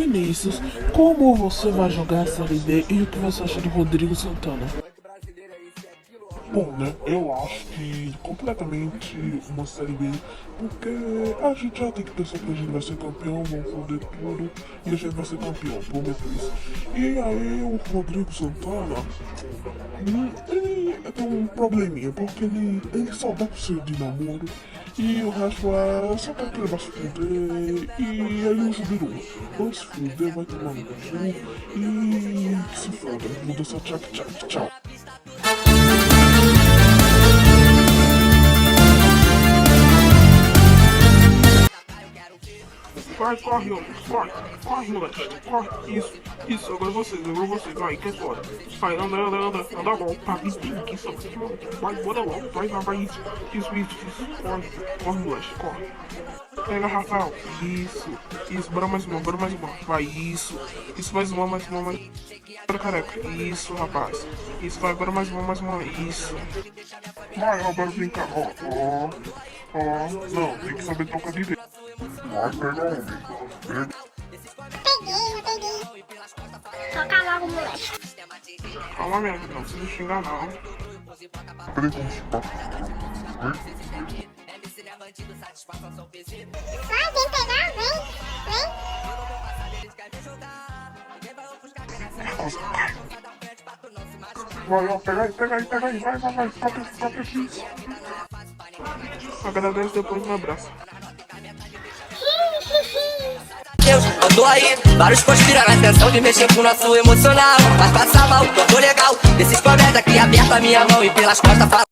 Vinícius, como você vai jogar a Série B e o que você acha do Rodrigo Santana? Bom, né? Eu acho que completamente uma Série B, porque a gente já tem que pensar que a gente vai ser campeão, vamos foder tudo, e a gente vai ser campeão, prometo isso. E aí o Rodrigo Santana, ele tem um probleminha, porque ele só dá pro seu de namoro, e o resto é só pra que ele vai se fuder, e ele usa o biru. Vai se fuder, vai tomar no cu, e se foda, muda só tchau. Corre, moleque, corre, isso, agora vocês, vai, que é foda. Vai, anda logo, tá, que isso, vai, bora logo, vai, isso, corre, moleque, corre. Pega, Rafael, isso, bora mais uma, vai, isso, mais uma, bora, careca, isso, rapaz, isso, vai, bora mais uma, isso. Vai, ó, bora brincar, não, tem que saber trocar direito. Vai pegar homem. Peguei. Toca logo, moleque. Calma mesmo, não precisa xingar não. Peraí, como se passa? Vai, vem pegar, vem. Vai, ó, pega aí, vai, bate aqui. Agradece depois no abraço. Deus, andou aí, vários posts tiraram a atenção de mexer com o nosso emocional. Mas passa mal, tô legal, desses comédia que aperta minha mão e pelas costas fala.